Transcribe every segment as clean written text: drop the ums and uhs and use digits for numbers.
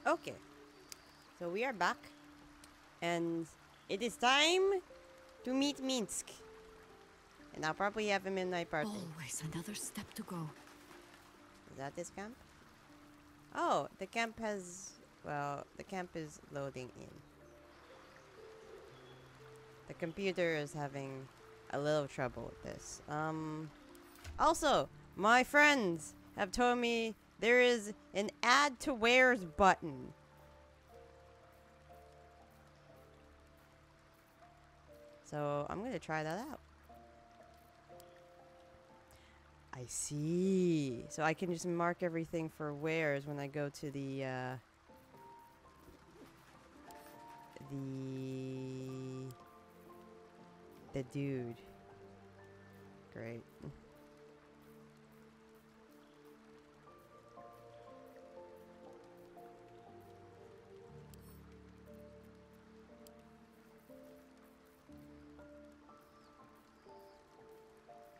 Okay, so we are back, and it is time to meet Minsk. And I'll probably have a midnight party. Always another step to go. Is that this camp? Oh, the camp has... Well, the camp is loading in. The computer is having a little trouble with this. Also, my friends have told me there is an add to wares button. So I'm gonna try that out. I see. So I can just mark everything for wares when I go to the dude. Great.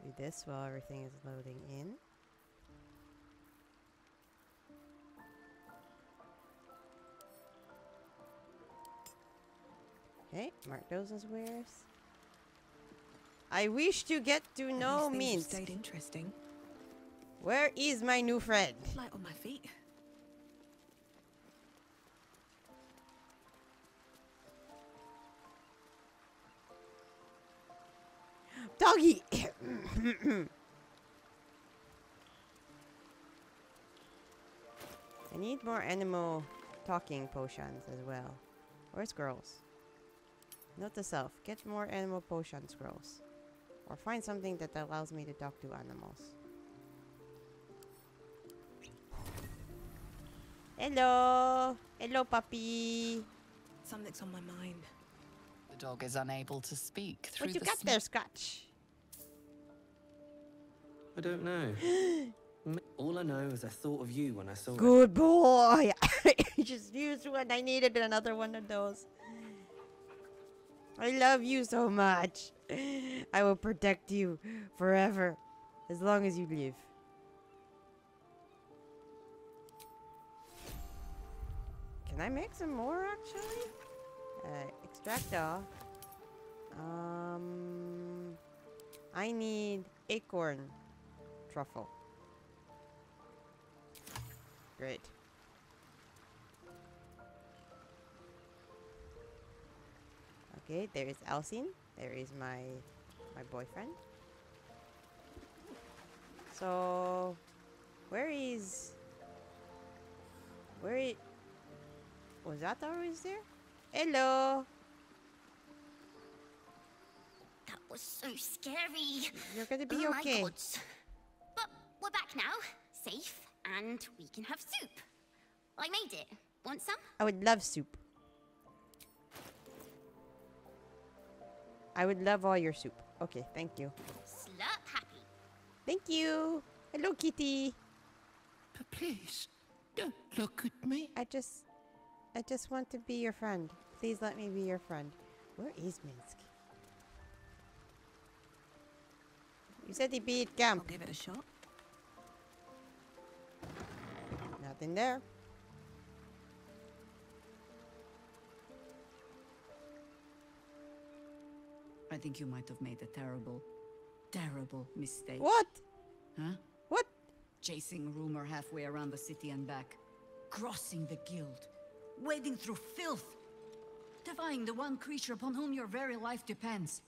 Do this while everything is loading in. Okay, mark those as wares. I wish to get to know Minsk. Stayed interesting. Where is my new friend? Light on my feet. Doggy! I need more animal talking potions as well. Where's girls? Note to self, get more animal potion scrolls. Or find something that allows me to talk to animals. Hello! Hello, puppy! Something's on my mind. The dog is unable to speak through What you the got there, Scotch? I don't know. All I know is I thought of you when I saw it. Good boy! I just used one. I needed another one of those. I love you so much. I will protect you forever. As long as you live. Can I make some more, actually? Extract all. I need acorn truffle. Great. Okay, there is Alcine. There is my boyfriend. So, was that always there? Hello. That was so scary. You're gonna be Oh okay. my gods. But we're back now, safe, and we can have soup. I made it. Want some? I would love soup. I would love all your soup. Okay, thank you. Slurp happy. Thank you. Hello, kitty. But please, don't look at me. I just want to be your friend. Please let me be your friend. Where is Minsk? You said he'd be at I'll camp. give it a shot. Nothing there. I think you might have made a terrible, terrible mistake. What? Huh? What? Chasing rumor halfway around the city and back. Crossing the guild. Wading through filth. Defying the one creature upon whom your very life depends.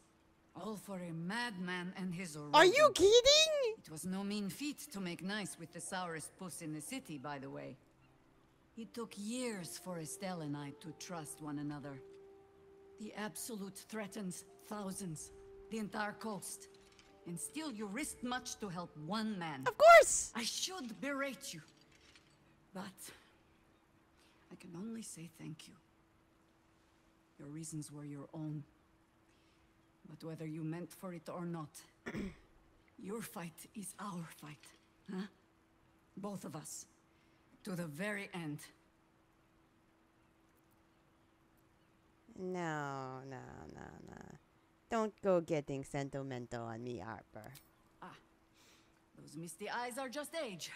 All for a madman and his Are you rodent. kidding? It was no mean feat to make nice with the sourest puss in the city, by the way. It took years for Estelle and I to trust one another. The Absolute threatens thousands, the entire coast. And still you risked much to help one man. Of course. I should berate you. But I can only say thank you. Your reasons were your own. But whether you meant for it or not, your fight is our fight. Huh? Both of us. To the very end. No. Don't go getting sentimental on me, Harper. Those misty eyes are just age.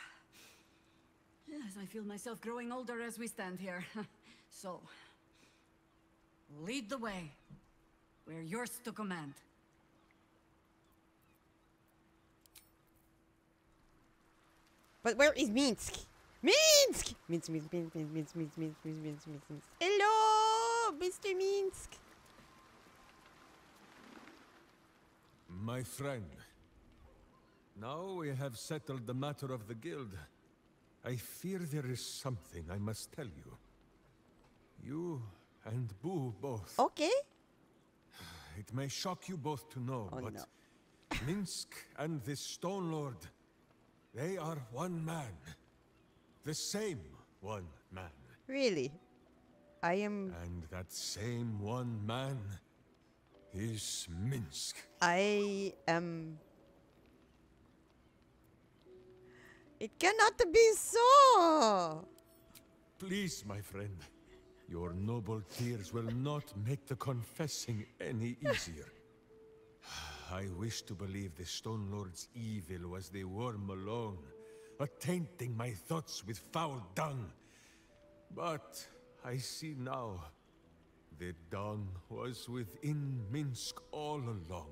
Yes, I feel myself growing older as we stand here. So, lead the way. We're yours to command. But where is Minsk? Minsk! Minsk, Minsk, Minsk, Minsk, Minsk, Minsk, Minsk, Minsk, Minsk, Minsk, Minsk. Hello, Mr. Minsk. My friend, now we have settled the matter of the guild. I fear there is something I must tell you. You and Boo both. Okay. It may shock you both to know, Oh, but no. Minsk and this Stone Lord, they are one man. The same one man. Really? I am... And that same one man is Minsk. I am... It cannot be so! Please, my friend. Your noble tears will not make the confessing any easier. I wish to believe the Stone Lord's evil was the worm alone, tainting my thoughts with foul dung. But I see now, the dung was within Minsk all along.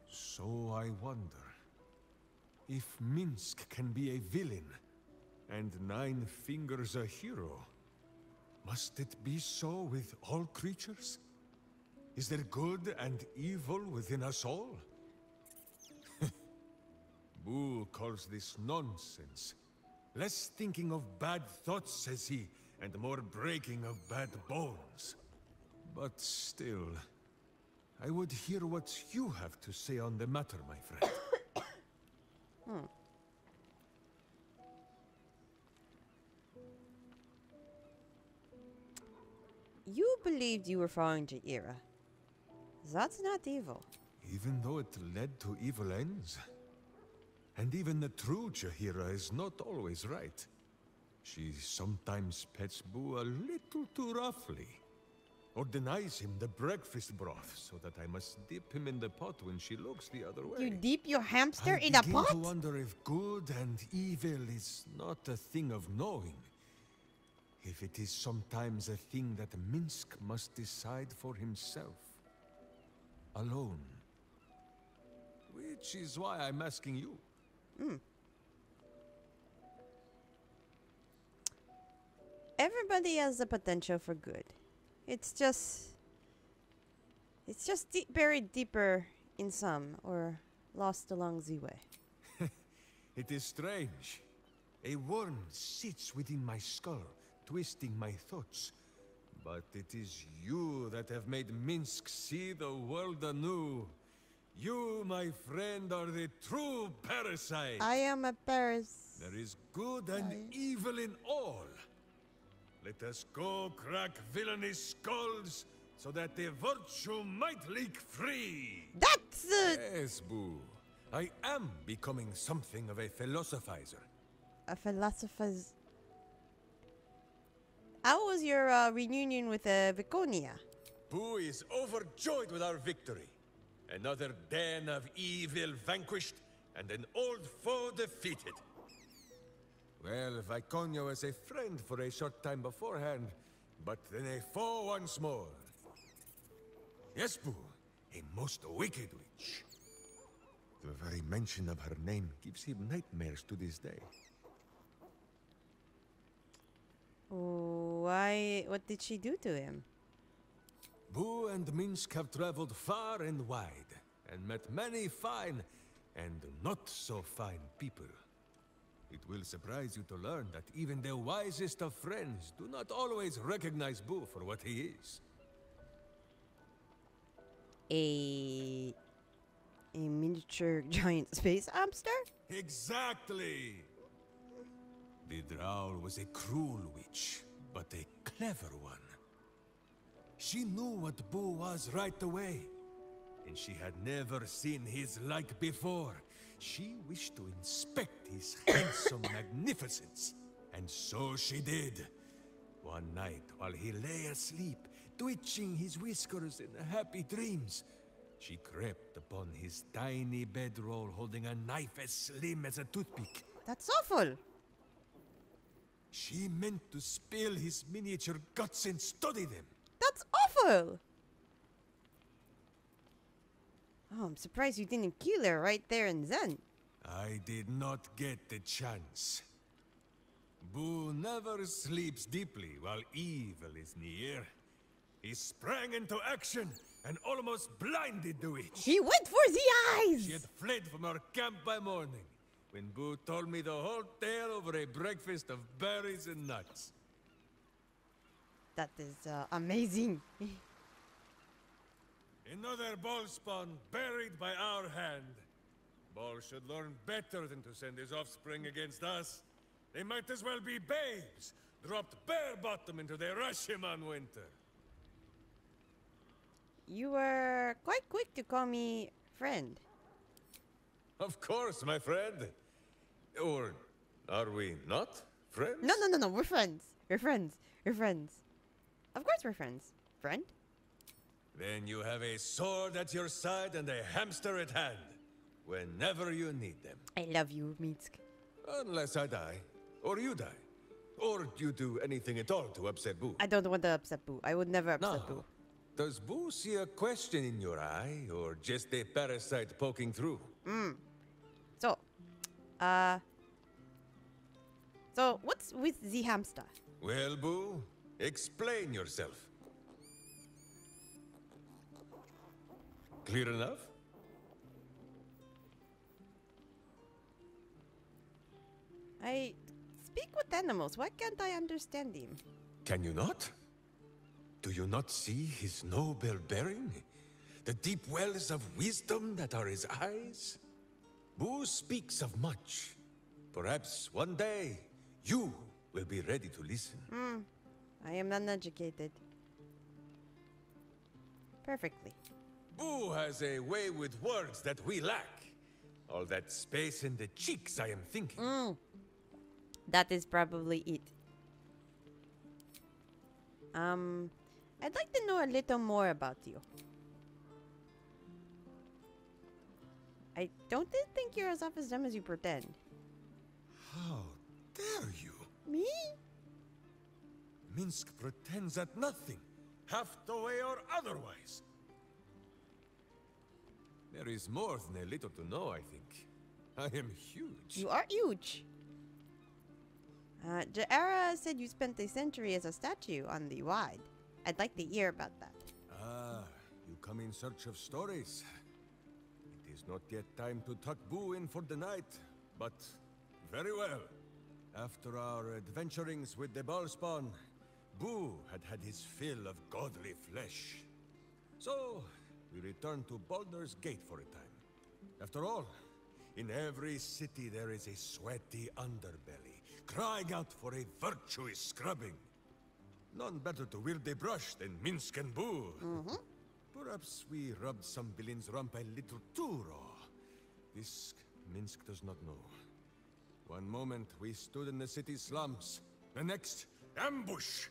So I wonder, if Minsk can be a villain, and Nine Fingers a hero, must it be so with all creatures? Is there good and evil within us all? Boo calls this nonsense. Less thinking of bad thoughts, says he, and more breaking of bad bones. But still, I would hear what you have to say on the matter, my friend. You believed you were following Jaira. That's not evil. Even though it led to evil ends? And even the true Jaira is not always right. She sometimes pets Boo a little too roughly. Or denies him the breakfast broth so that I must dip him in the pot when she looks the other way. You dip your hamster I in a begin pot? to wonder if good and evil is not a thing of knowing. If it is sometimes a thing that Minsk must decide for himself. Alone. Which is why I'm asking you. Everybody has the potential for good. It's just buried deeper in some, or lost along the way. It is strange. A worm sits within my skull, twisting my thoughts. But it is you that have made Minsk see the world anew. You, my friend, are the true parasite. I am a Paris. There is good and evil in all. Let us go crack villainous skulls, so that the virtue might leak free. That's Yes, Boo. I am becoming something of a philosophizer. a philosopher's... How was your reunion with Viconia? Boo is overjoyed with our victory. Another den of evil vanquished, and an old foe defeated. Well, Viconia was a friend for a short time beforehand, but then a foe once more. Yes, Boo, a most wicked witch. The very mention of her name gives him nightmares to this day. Why? What did she do to him? Boo and Minsk have traveled far and wide, and met many fine and not so fine people. It will surprise you to learn that even the wisest of friends do not always recognize Boo for what he is. A miniature giant space hamster? Exactly! The Drow was a cruel witch, but a clever one. She knew what Boo was right away, and she had never seen his like before. She wished to inspect his handsome magnificence, and so she did. One night, while he lay asleep, twitching his whiskers in happy dreams, she crept upon his tiny bedroll holding a knife as slim as a toothpick. That's awful. She meant to spill his miniature guts and study them. That's awful! Oh, I'm surprised you didn't kill her right there and then. I did not get the chance. Boo never sleeps deeply while evil is near. He sprang into action and almost blinded the witch. He went for the eyes! She had fled from our camp by morning, when Boo told me the whole tale over a breakfast of berries and nuts. That is amazing. Another ball spawn buried by our hand. Ball should learn better than to send his offspring against us. They might as well be babes, dropped bare bottom into the Rashiman winter. You were quite quick to call me friend. Of course, my friend. Or are we not friends? No, we're friends. We're friends. We're friends. Of course we're friends. Friend? Then you have a sword at your side and a hamster at hand, whenever you need them. I love you, Minsk. Unless I die, or you die. Or you do anything at all to upset Boo. I don't want to upset Boo. I would never upset Boo. Does Boo see a question in your eye, or just a parasite poking through? So what's with the hamster? Well, Boo, explain yourself. Clear enough? I speak with animals. Why can't I understand him? Can you not? Do you not see his noble bearing? The deep wells of wisdom that are his eyes? Boo speaks of much. Perhaps one day, you will be ready to listen. I am uneducated. Perfectly. Boo has a way with words that we lack. All that space in the cheeks, I am thinking. That is probably it. I'd like to know a little more about you. I don't think you're as off as dumb as you pretend. How dare you? Me? Minsk pretends at nothing, half the way or otherwise. There is more than a little to know, I think. I am huge. You are huge. Jaera said you spent a century as a statue on the Wide. I'd like to hear about that. Ah, you come in search of stories. It is not yet time to tuck Boo in for the night, but very well. After our adventurings with the Ballspawn, Boo had had his fill of godly flesh. So, we returned to Baldur's Gate for a time. After all, in every city there is a sweaty underbelly, crying out for a virtuous scrubbing. None better to wield a brush than Minsk and Boo. Perhaps we rubbed some villain's rump a little too raw. This Minsk does not know. One moment we stood in the city slums, the next, ambush!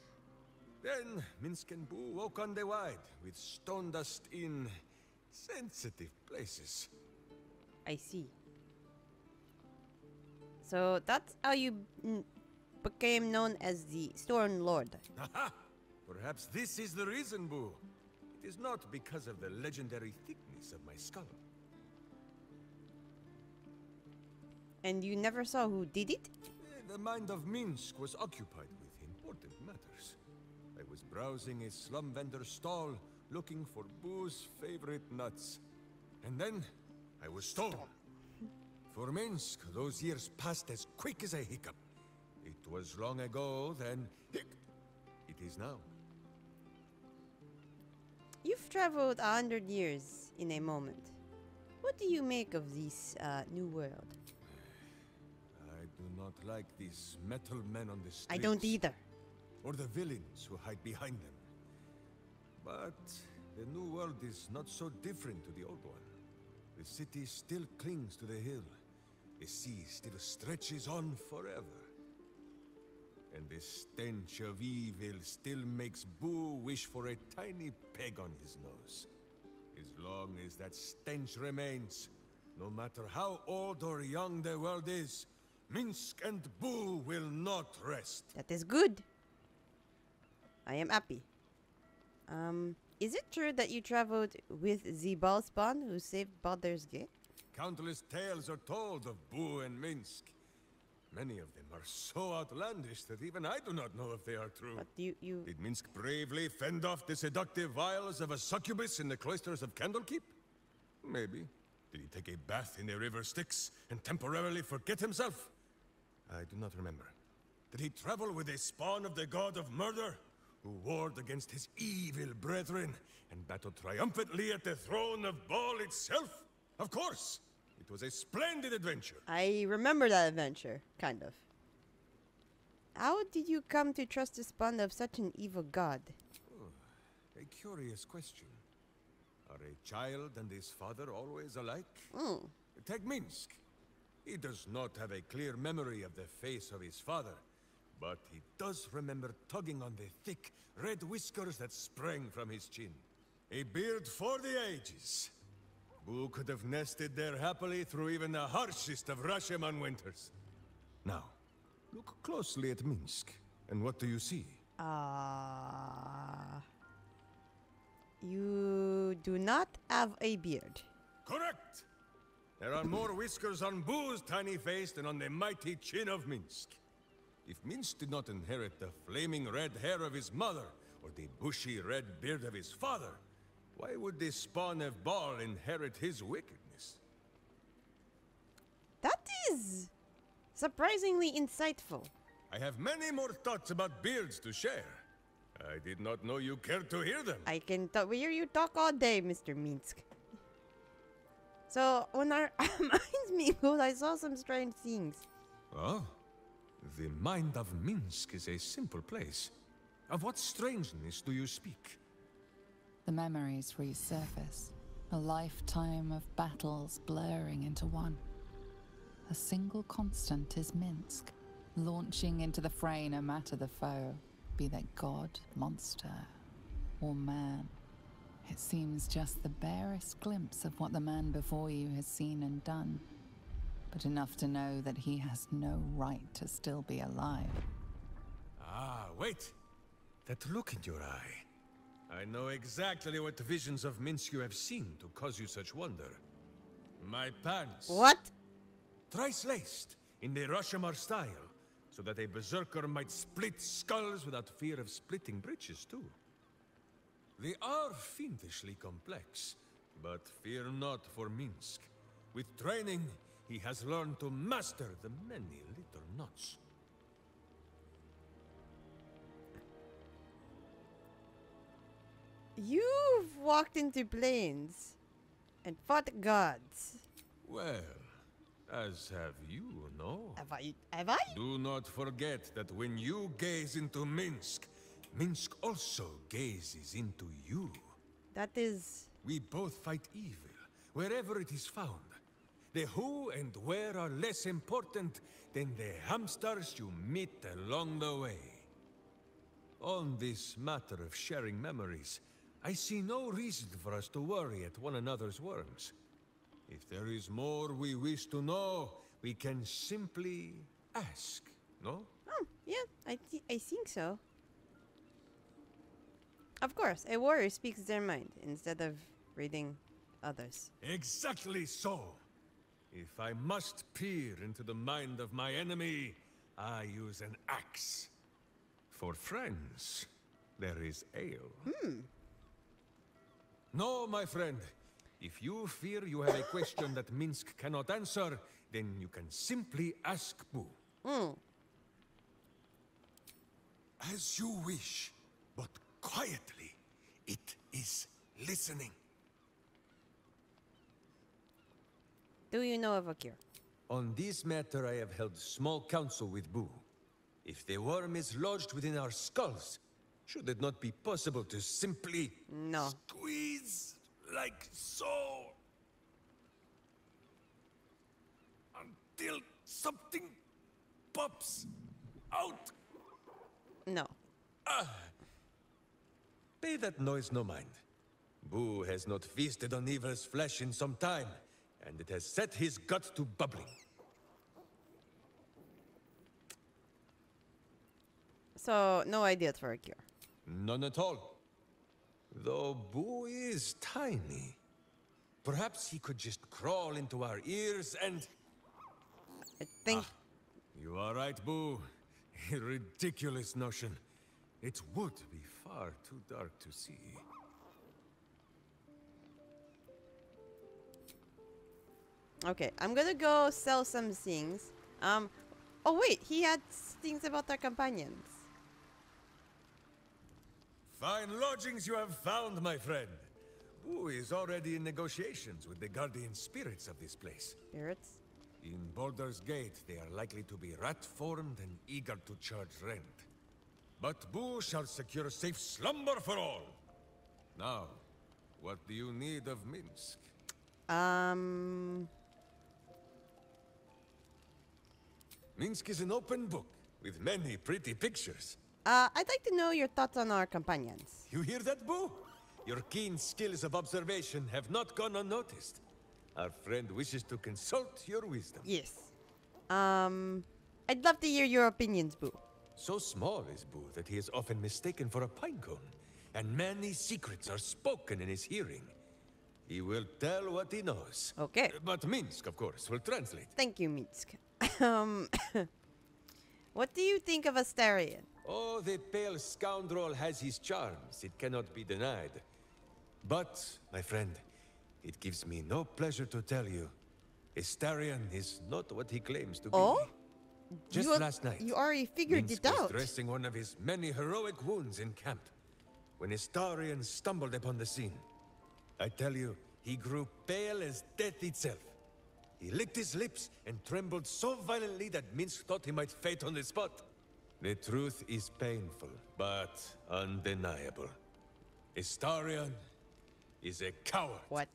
Then Minsk and Boo woke on the Wide, with stone dust in sensitive places. I see. So that's how you became known as the Storm Lord. Aha! Perhaps this is the reason, Boo. It is not because of the legendary thickness of my skull. And you never saw who did it? The mind of Minsk was occupied with important matters. I was browsing a slum vendor's stall, looking for Boo's favorite nuts. And then, I was stolen. For Minsk, those years passed as quick as a hiccup. It was long ago, then, it is now. You've traveled 100 years in a moment. What do you make of this new world? I do not like these metal men on the streets. I don't either. Or the villains who hide behind them. But the new world is not so different to the old one. The city still clings to the hill. The sea still stretches on forever. And the stench of evil still makes Boo wish for a tiny peg on his nose. As long as that stench remains, no matter how old or young the world is, Minsk and Boo will not rest. That is good. I am happy. Is it true that you traveled with the Ballspawn who saved Baldur's Gate? Countless tales are told of Boo and Minsk. Many of them are so outlandish that even I do not know if they are true. But you Did Minsk bravely fend off the seductive vials of a succubus in the cloisters of Candlekeep? Maybe. Did he take a bath in the river Styx and temporarily forget himself? I do not remember. Did he travel with a spawn of the god of murder, who warred against his evil brethren and battled triumphantly at the throne of Baal itself? Of course! It was a splendid adventure. I remember that adventure, kind of. How did you come to trust the spawn of such an evil god? A curious question. Are a child and his father always alike? Take Minsk. He does not have a clear memory of the face of his father, but he does remember tugging on the thick, red whiskers that sprang from his chin. A beard for the ages. Boo could have nested there happily through even the harshest of Rashomon winters. Now, look closely at Minsk, and what do you see? You do not have a beard. Correct! There are more whiskers on Boo's tiny face than on the mighty chin of Minsk. If Minsk did not inherit the flaming red hair of his mother, or the bushy red beard of his father, why would the spawn of Baal inherit his wickedness? That is surprisingly insightful. I have many more thoughts about beards to share. I did not know you cared to hear them. I can hear you talk all day, Mr. Minsk. So, when our minds mingled, I saw some strange things. Oh? The mind of Minsk is a simple place. Of what strangeness do you speak? The memories resurface. A lifetime of battles blurring into one. A single constant is Minsk, launching into the fray no matter the foe, be they god, monster, or man. It seems just the barest glimpse of what the man before you has seen and done, but enough to know that he has no right to still be alive. Ah, wait! That look in your eye. I know exactly what visions of Minsk you have seen to cause you such wonder. My pants. What? Thrice laced, in the Rashomon style, so that a berserker might split skulls without fear of splitting breeches too. They are fiendishly complex, but fear not for Minsk. With training, he has learned to master the many little knots. You've walked into planes and fought gods. Well, as have you, no? Have I? Do not forget that when you gaze into Minsk, Minsk also gazes into you. That is... We both fight evil, wherever it is found. The who and where are less important than the hamsters you meet along the way. On this matter of sharing memories, I see no reason for us to worry at one another's worms. If there is more we wish to know, we can simply ask, no? Oh, yeah, I think so. Of course, a warrior speaks their mind instead of reading others. Exactly so. If I must peer into the mind of my enemy, I use an axe. For friends, there is ale. No, my friend. If you fear you have a question that Minsk cannot answer, then you can simply ask Boo. As you wish, but quietly. It is listening. Do you know of a cure? On this matter, I have held small council with Boo. If the worm is lodged within our skulls, should it not be possible to simply squeeze like so until something pops out? No. Pay that noise no mind. Boo has not feasted on evil's flesh in some time, and it has set his gut to bubbling. So, no ideas for a cure. None at all. Though Boo is tiny. Perhaps he could just crawl into our ears and... I think... You are right, Boo. A ridiculous notion. It would be far too dark to see. Okay, I'm gonna go sell some things. Oh wait, he had things about our companions. Fine lodgings you have found, my friend. Boo is already in negotiations with the guardian spirits of this place. Spirits? In Baldur's Gate, they are likely to be rat-formed and eager to charge rent. But Boo shall secure safe slumber for all. Now, what do you need of Minsk? Minsk is an open book, with many pretty pictures. I'd like to know your thoughts on our companions. You hear that, Boo? Your keen skills of observation have not gone unnoticed. Our friend wishes to consult your wisdom. Yes. I'd love to hear your opinions, Boo. So small is Boo that he is often mistaken for a pinecone, and many secrets are spoken in his hearing. He will tell what he knows. Okay. But Minsk, of course, will translate. Thank you, Minsk. What do you think of Astarion? Oh, the pale scoundrel has his charms, it cannot be denied. But, my friend, it gives me no pleasure to tell you, Astarion is not what he claims to be. Oh? Just last night, You already figured Minsk it was out. dressing one of his many heroic wounds in camp, when Astarion stumbled upon the scene. I tell you, he grew pale as death itself. He licked his lips and trembled so violently that Minsk thought he might faint on the spot. The truth is painful, but undeniable. Astarion is a coward. What?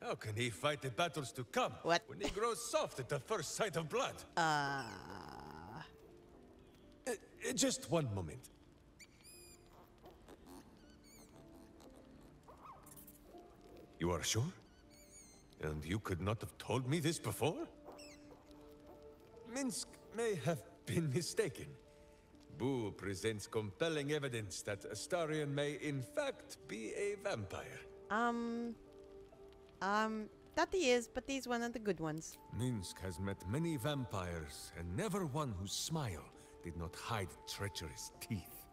How can he fight the battles to come What? when he grows soft at the first sight of blood? Just one moment. You are sure? And you could not have told me this before? Minsk may have been mistaken. Boo presents compelling evidence that Astarion may in fact be a vampire. That he is, but he's one of the good ones. Minsk has met many vampires, and never one whose smile did not hide treacherous teeth.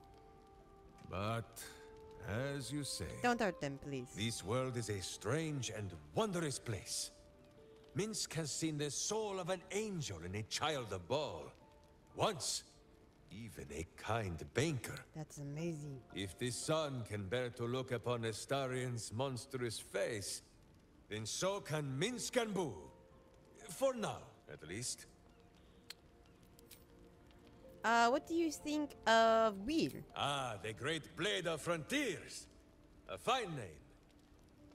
But, as you say, Don't hurt them, please. this world is a strange and wondrous place. Minsk has seen the soul of an angel in a child of Baal. Once, even a kind banker. That's amazing. If the sun can bear to look upon Astarion's monstrous face, then so can Minsk and Boo. For now, at least. What do you think of Wheel? Ah, the great blade of frontiers. A fine name.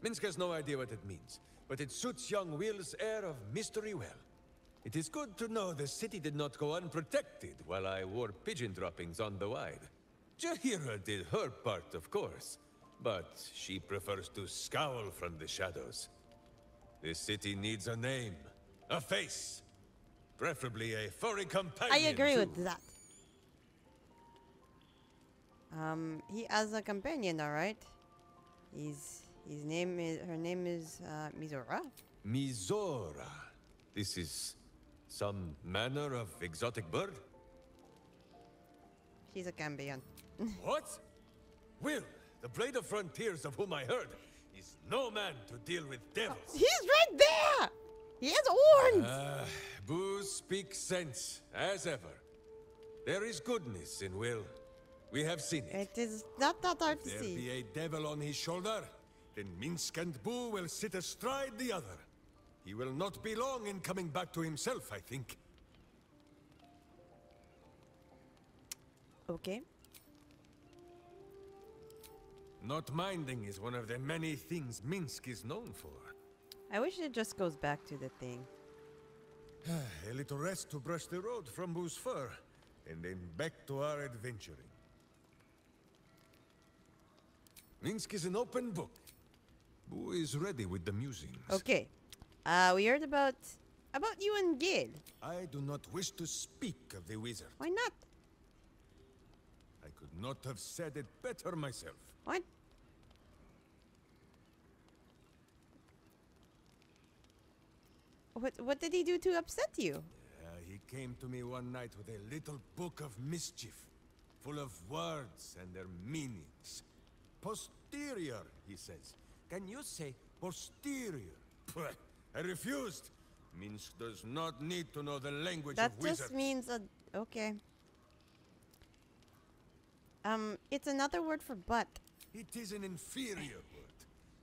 Minsk has no idea what it means, but it suits young Will's air of mystery well. It is good to know the city did not go unprotected while I wore pigeon droppings on the wide. Jahira did her part, of course, but she prefers to scowl from the shadows. The city needs a name, a face, preferably a furry companion. I agree too. with that. He has a companion, alright. Her name is Mizora. Mizora. This is some manner of exotic bird? She's a champion. What? Will, the blade of frontiers of whom I heard, is no man to deal with devils. He's right there! He has horns! Boo speaks sense, as ever. There is goodness in Will. We have seen it. It is not that hard to There see. be a devil on his shoulder, then Minsk and Boo will sit astride the other. He will not be long in coming back to himself, I think. Okay. Not minding is one of the many things Minsk is known for. I wish it just goes back to the thing. A little rest to brush the road from Boo's fur, and then back to our adventuring. Minsk is an open book. Boo is ready with the musings. Okay. We heard about you and Gale. I do not wish to speak of the wizard. Why not? could not have said it better myself. What? What did he do to upset you? He came to me one night with a little book of mischief, full of words and their meanings. Posterior, he says. Can you say posterior? I refused. Minsk does not need to know the language That of wizards. just means okay. It's another word for butt. It is an inferior word.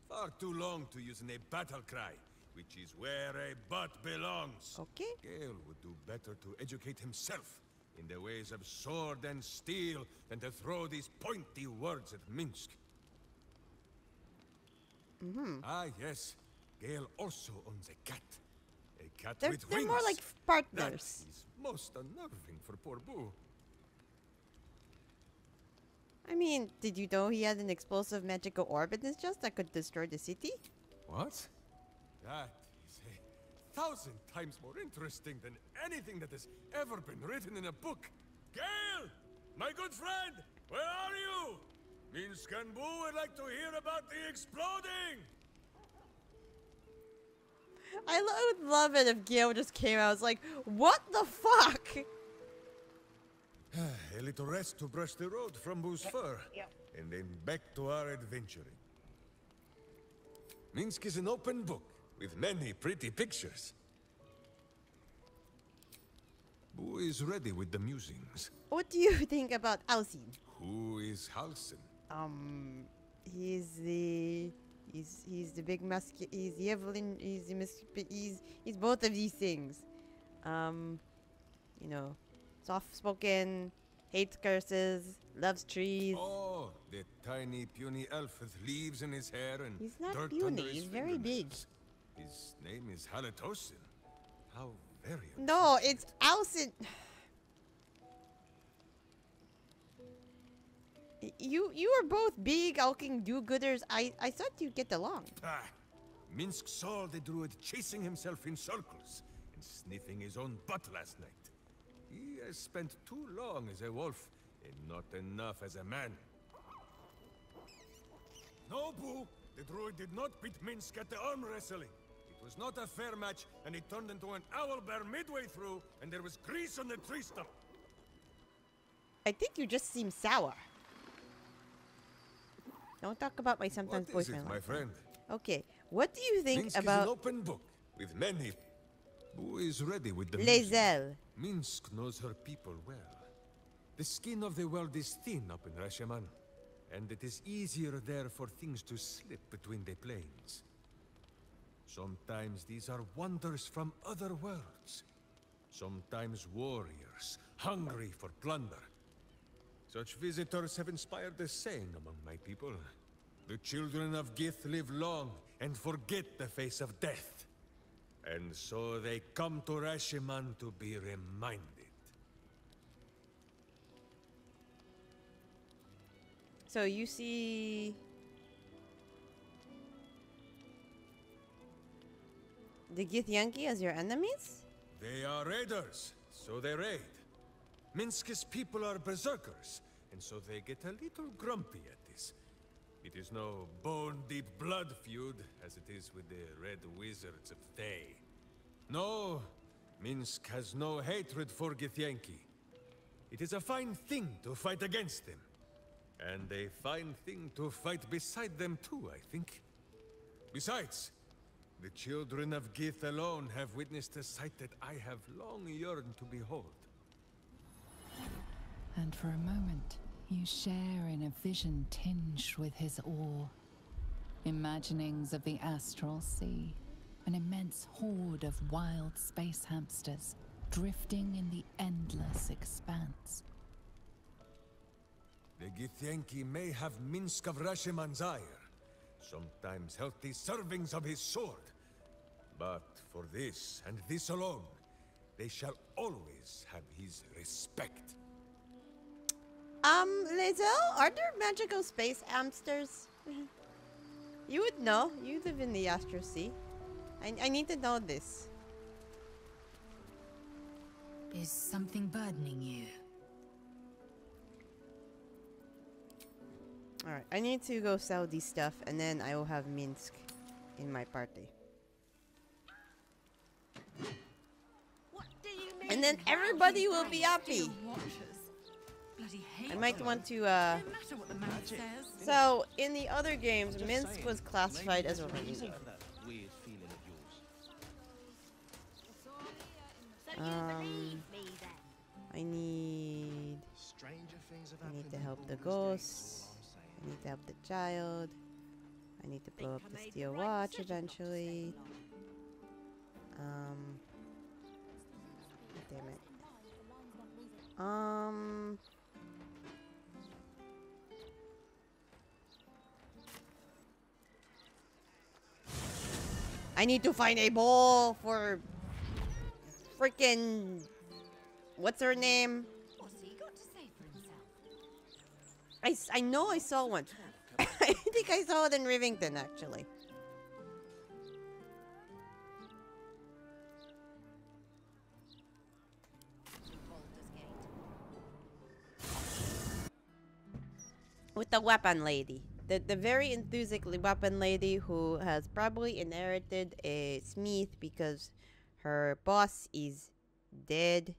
Far too long to use in a battle cry, which is where a butt belongs. Okay. Gale would do better to educate himself in the ways of sword and steel than to throw these pointy words at Minsk. Ah, yes. Gale also owns a cat. A cat They're with wings. more like That partners. is most unnerving for poor Boo. I mean, did you know he had an explosive magical orb in his chest that could destroy the city? What? That is 1,000 times more interesting than anything that has ever been written in a book. Gale! My good friend! Where are you? Minsk and Boo would like to hear about the exploding! I would love it if Gale just came out. I was like, what the fuck? A little rest to brush the road from Boo's fur. And then back to our adventuring. Minsk is an open book with many pretty pictures. Boo is ready with the musings. What do you think about Alcine? Who is Halsin? He's the big he's the Evelyn, he's both of these things. You know, soft-spoken, hates curses, loves trees. Oh, the tiny puny elf with leaves in his hair and He's not dirt puny, under his he's very big. fingernails. His name is Halitosin. How very No, it's Alcine. You are both big, hulking do-gooders. I thought you'd get along. Minsk saw the druid chasing himself in circles and sniffing his own butt last night. He has spent too long as a wolf and not enough as a man. No, Boo! The druid did not beat Minsk at the arm wrestling. It was not a fair match, and he turned into an owlbear midway through, and there was grease on the tree stump. I think you just seem sour. Don't talk about my sometimes What is boyfriend. it, my friend? Okay, what do you think Minsk is about an open book with many. Boo is ready with the Les music. Ailes? Minsk knows her people well. The skin of the world is thin up in Rasheman, and it is easier there for things to slip between the planes. Sometimes these are wonders from other worlds. Sometimes warriors, hungry for plunder. Such visitors have inspired the saying among my people. The children of Gith live long and forget the face of death. And so they come to Rasheman to be reminded. So you see the Githyanki as your enemies? They are raiders, so they raid. Minsk's people are berserkers, and so they get a little grumpy at this. It is no bone-deep blood feud, as it is with the Red Wizards of Thay. No, Minsk has no hatred for Githyanki. It is a fine thing to fight against them. And a fine thing to fight beside them too, I think. Besides, the children of Gith alone have witnessed a sight that I have long yearned to behold. And for a moment, you share in a vision tinged with his awe. Imaginings of the astral sea, an immense horde of wild space hamsters drifting in the endless expanse. The Githyanki may have Minsk of Rasheman's ire, sometimes healthy servings of his sword. But for this, and this alone, they shall always have his respect. Les Ailes, are there magical space hamsters? You would know. You live in the Astral Sea. I need to know this. Is something burdening you? Alright, I need to go sell these stuff and then I will have Minsk in my party. And then everybody will be happy. I might want to, So, in the other games, Minsk was classified as a rainbow. I need to help the ghosts. I need to help the child. I need to blow up the steel watch eventually. Damn it. I need to find a bowl for freaking what's her name? What's he got to say for himself? I know I saw one. I think I saw it in Rivington actually. With the weapon lady. The very enthusiastic weapon lady who has probably inherited a smith because her boss is dead.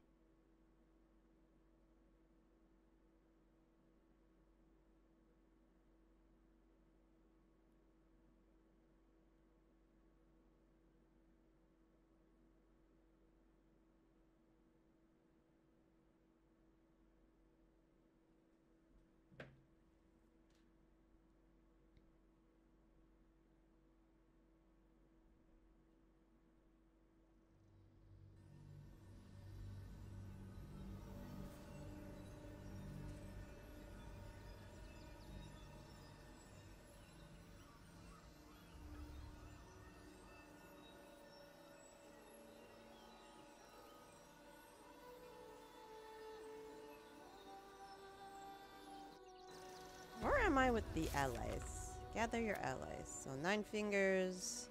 Where am I with the allies? Gather your allies. So 9 fingers.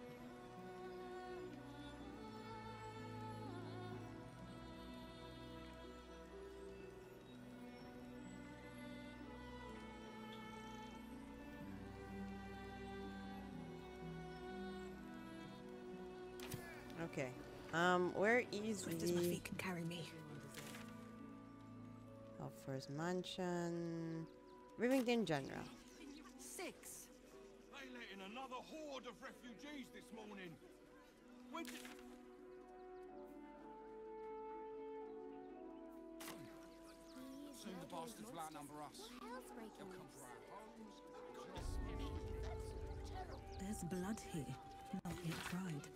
Okay. Where is Swift as my feet can carry me. First Mansion. Rivington General. 6. They let in another horde of refugees this morning. When did... Soon the bastards will outnumber us. They'll come for our homes. There's blood here, not yet dried.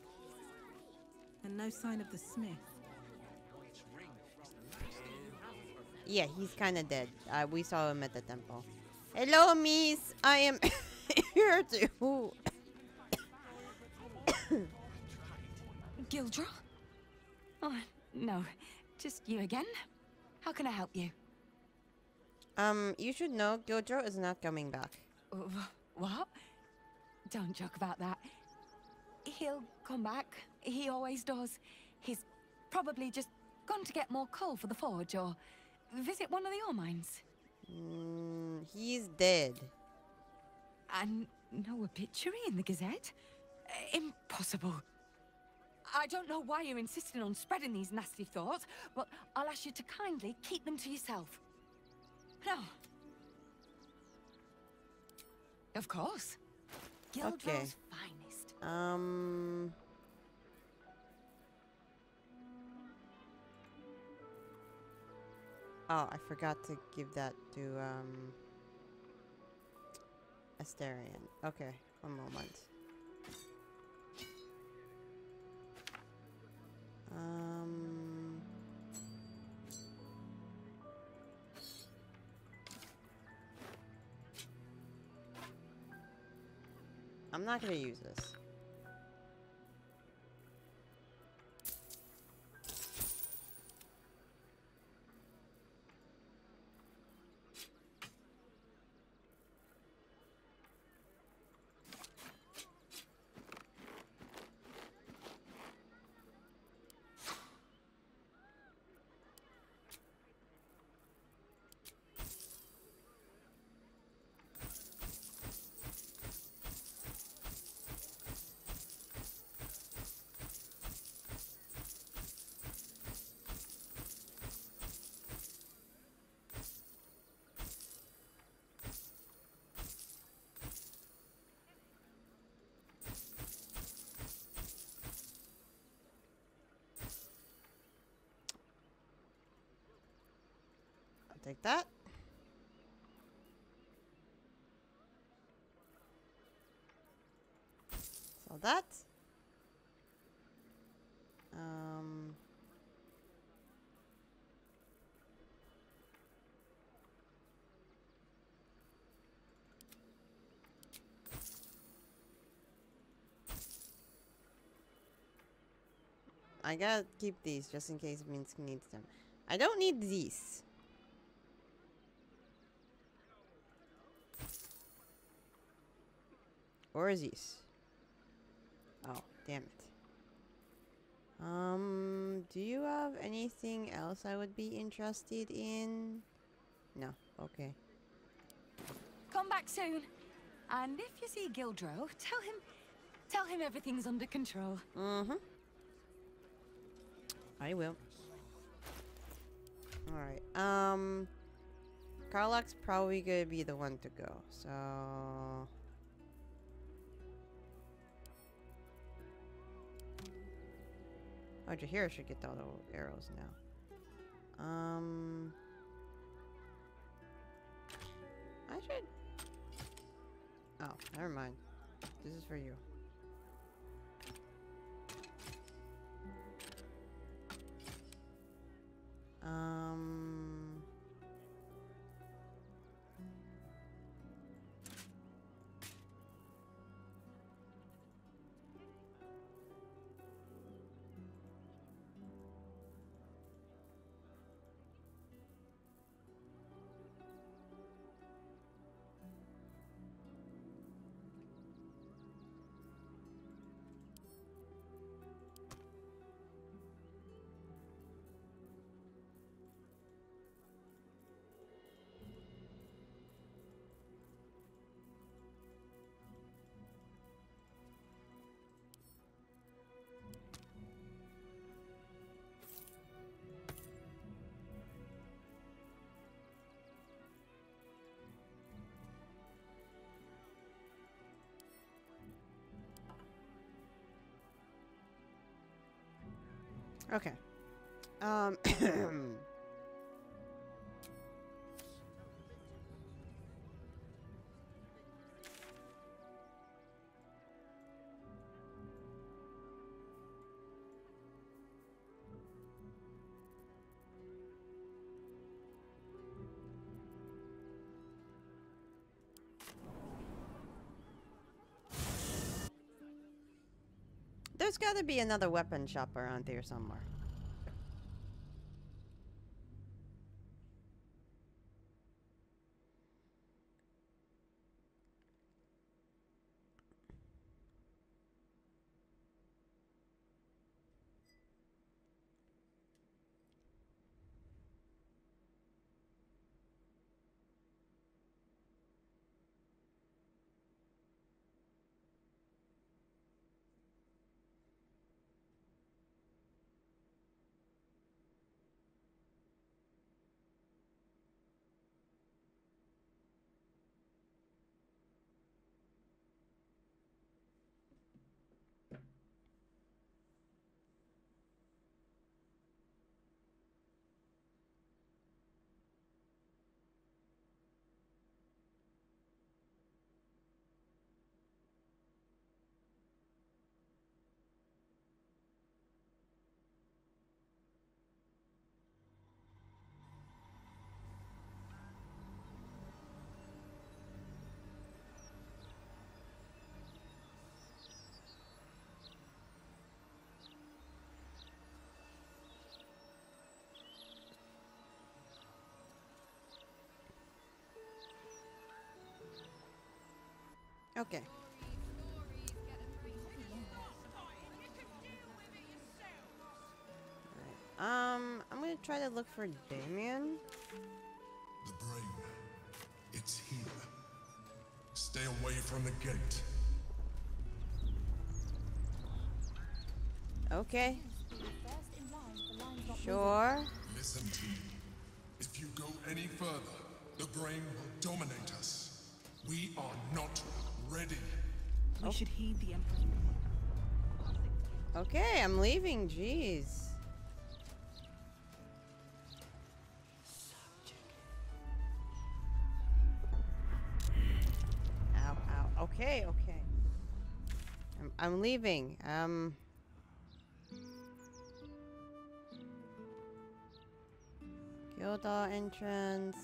And no sign of the smith. Yeah, he's kind of dead. We saw him at the temple. Hello, Miss. I am here too. Gildra? Oh, no. Just you again? How can I help you? You should know Gildro is not coming back. What? Don't joke about that. He'll come back. He always does. He's probably just gone to get more coal for the forge or visit one of the ore mines. He's dead. And no obituary in the Gazette? Impossible. I don't know why you're insisting on spreading these nasty thoughts, but I'll ask you to kindly keep them to yourself. No. Of course. Gildro's finest. Oh, I forgot to give that to, Asterion. Okay, one moment. I'm not gonna use this. Take that. Sell that. I gotta keep these just in case Minsk needs them. I don't need these. Or these. Oh, damn it. Do you have anything else I would be interested in? No, okay. Come back soon. And if you see Gildro, tell him everything's under control. Mm-hmm. I will. Alright, Karlach's probably gonna be the one to go, so... Oh, Jaheira should get all the arrows now. I should... Oh, never mind. This is for you. Okay. There's gotta be another weapon shop around here somewhere. Okay. Alright. I'm gonna try to look for Damien. The brain. It's here. Stay away from the gate. Okay. Sure. Listen to me. If you go any further, the brain will dominate us. We are not ready. We should heed the Emperor. Okay, I'm leaving. Jeez. Okay, okay. I'm leaving. Guildhall entrance.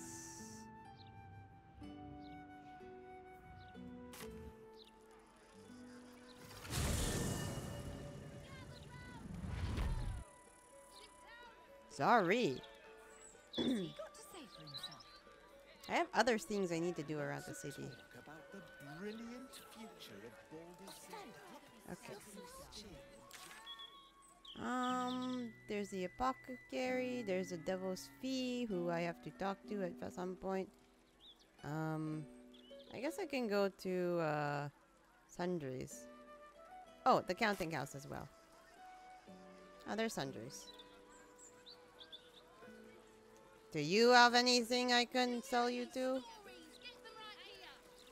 Sorry. I have other things I need to do around the city. About the brilliant future of Baldur's Okay. There's the apothecary, there's the devil's fee, who I have to talk to at some point. I guess I can go to, Sundries. Oh, the counting house as well. Oh, there's Sundries. Do you have anything I can sell you to?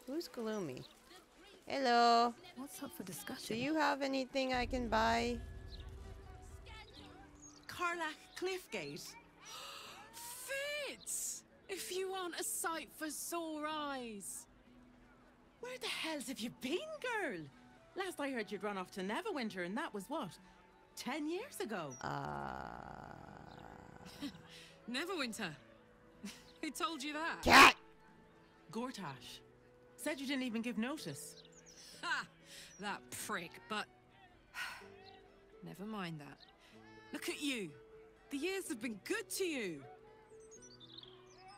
Who's gloomy? Hello. What's up for discussion? Do you have anything I can buy? Karlach Cliffgate. Fitz! If you want a sight for sore eyes. Where the hells have you been, girl? Last I heard you'd run off to Neverwinter, and that was what? 10 years ago? Neverwinter? Who told you that? Cat! Gortash. Said you didn't even give notice. Ha! That prick, but... Never mind that. Look at you. The years have been good to you.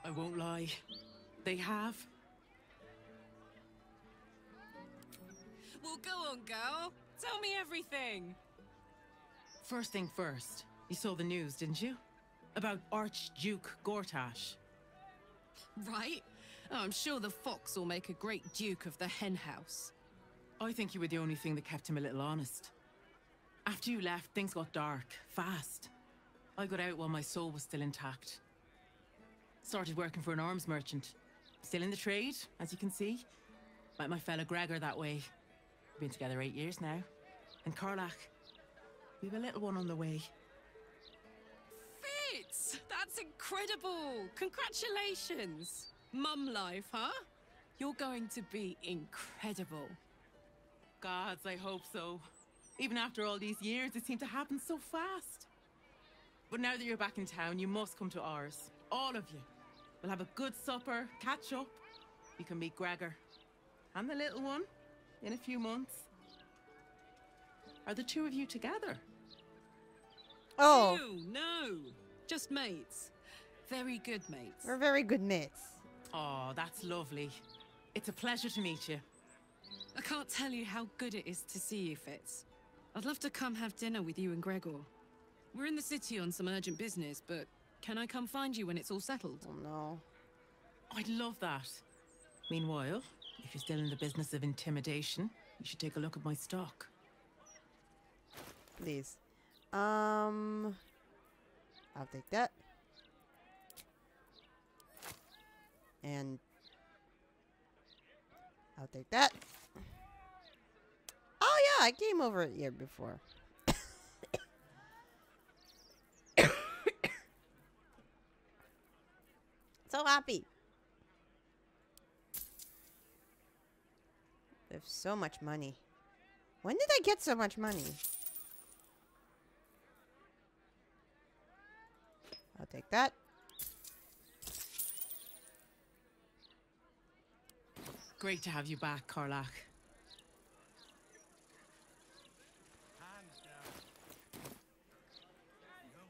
I won't lie. They have. Well, go on, girl. Tell me everything. First thing first. You saw the news, didn't you? About Archduke Gortash. Right. Oh, I'm sure the fox will make a great duke of the hen house. I think you were the only thing that kept him a little honest. After you left, things got dark, fast. I got out while my soul was still intact. Started working for an arms merchant. Still in the trade, as you can see. Met my fella Gregor that way. Been together 8 years now. And Karlach, we've a little one on the way. Fitz! That's incredible! Congratulations! Mum life, huh? You're going to be incredible. Gods, I hope so. Even after all these years, it seemed to happen so fast. But now that you're back in town, you must come to ours. All of you. We'll have a good supper, catch up. You can meet Gregor. And the little one. In a few months. Are the two of you together? Oh. No. Just mates. Very good mates. We're very good mates. Oh, that's lovely. It's a pleasure to meet you. I can't tell you how good it is to see you, Fitz. I'd love to come have dinner with you and Gregor. We're in the city on some urgent business, but can I come find you when it's all settled? Oh, no. I'd love that. Meanwhile, if you're still in the business of intimidation, you should take a look at my stock. Please. I'll take that. And I'll take that. Oh yeah, I came over it here before. So happy. They have so much money. When did I get so much money? I'll take that. Great to have you back, Karlach.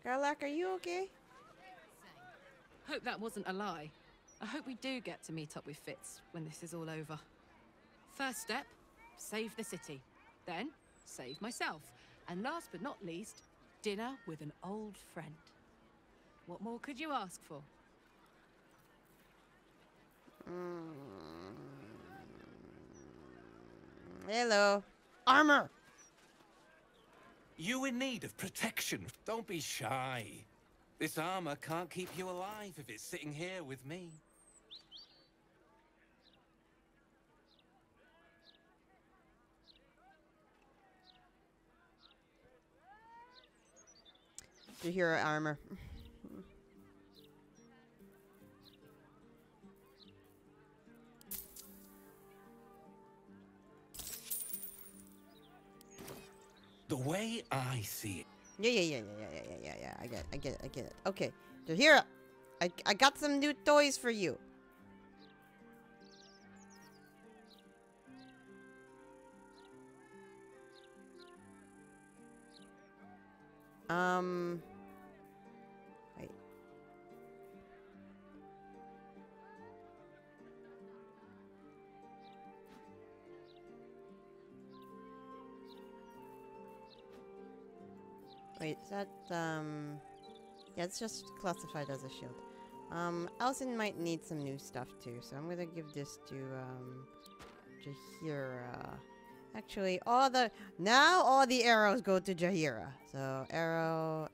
Karlach, are you okay? Hope that wasn't a lie. I hope we do get to meet up with Fitz when this is all over. First step, save the city. Then, save myself. And last but not least, dinner with an old friend. What more could you ask for? Hello. Armor! You in need of protection. Don't be shy. This armor can't keep you alive if it's sitting here with me. Your hero armor. The way I see it. Yeah. I get it. Okay, Jahira, I got some new toys for you. Wait. Wait, is that, yeah, it's just classified as a shield. Alison might need some new stuff too, so I'm gonna give this to, Jahira. Actually, all the arrows go to Jahira. So, arrow.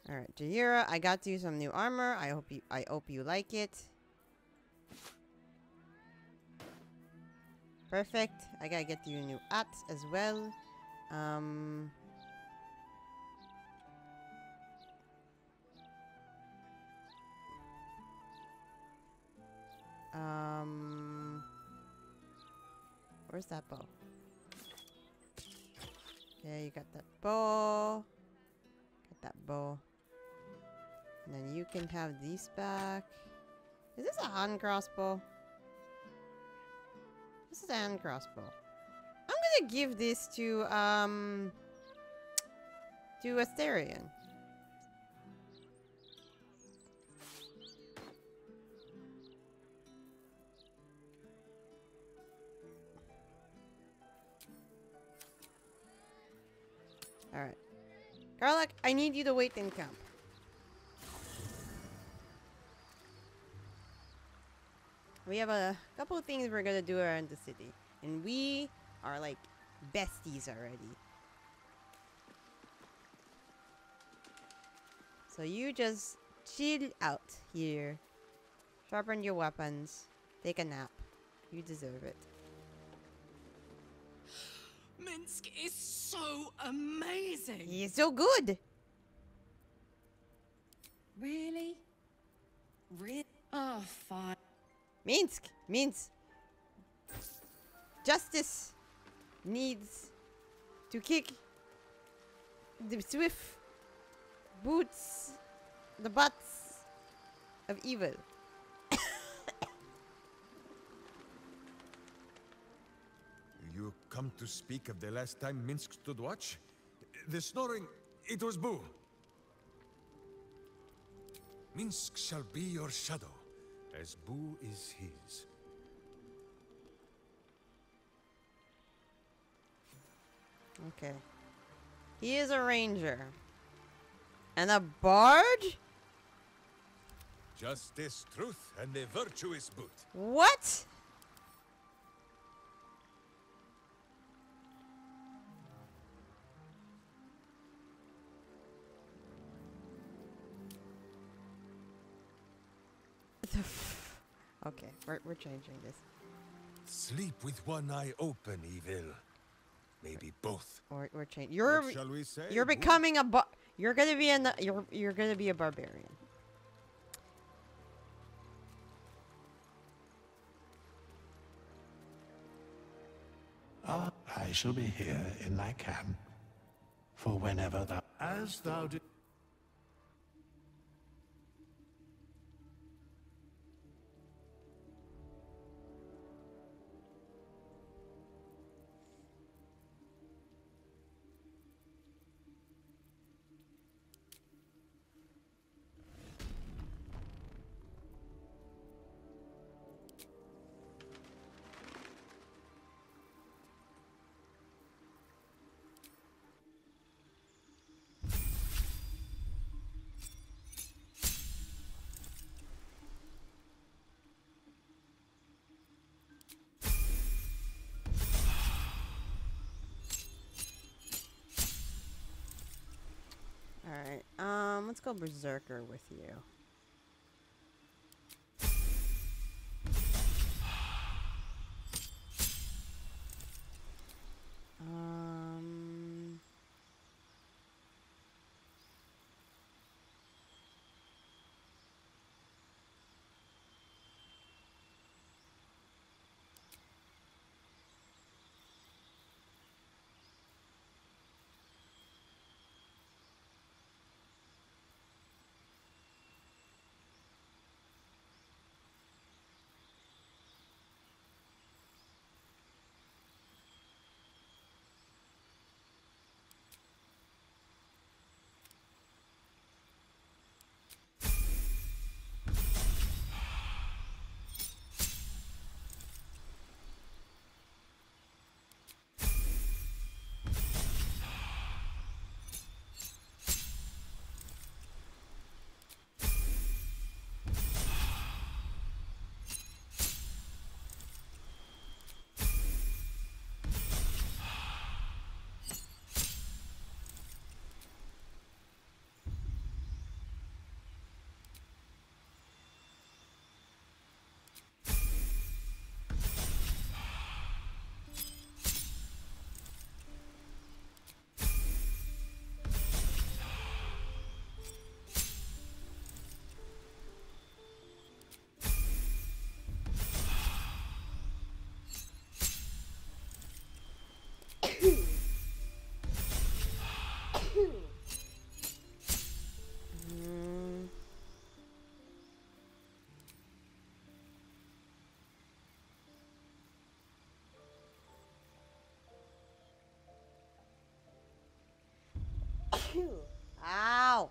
Alright, Jahira, I got you some new armor. I hope you like it. Perfect. I gotta get you a new axe as well. Where's that bow? Yeah, you got that bow. Got that bow. And then you can have these back. Is this a hand crossbow? This is a hand crossbow. I'm gonna give this to Asterion. Alright. Garlic, I need you to wait in camp. We have a couple of things we're gonna do around the city. And we are like besties already. So you just chill out here. Sharpen your weapons. Take a nap. You deserve it. Minsk is so amazing. He's so good. Really? Oh, fine. Minsk. Justice needs to kick the swift boots, the butts of evil. You come to speak of the last time Minsk stood watch? The snoring, it was Boo. Minsk shall be your shadow, as Boo is his. Okay. He is a ranger. And a bard? Justice, truth, and a virtuous boot. What? Okay, we're changing this. Sleep with one eye open, evil. Maybe both. We're changing. What shall we say? You're becoming a you're gonna be you're gonna be a barbarian. I shall be here in thy camp, for whenever thou, as thou did. Alright, let's go berserker with you. Ow!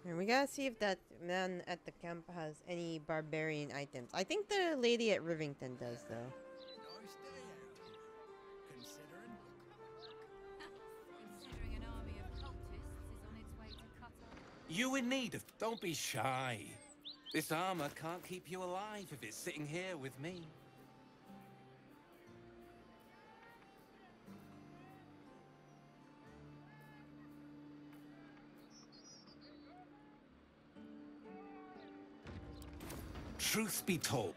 And we gotta see if that man at the camp has any barbarian items. I think the lady at Rivington does, though. Considering an army of cultists is on its way to cut off. You in need of... Don't be shy. This armor can't keep you alive if it's sitting here with me. Truth be told,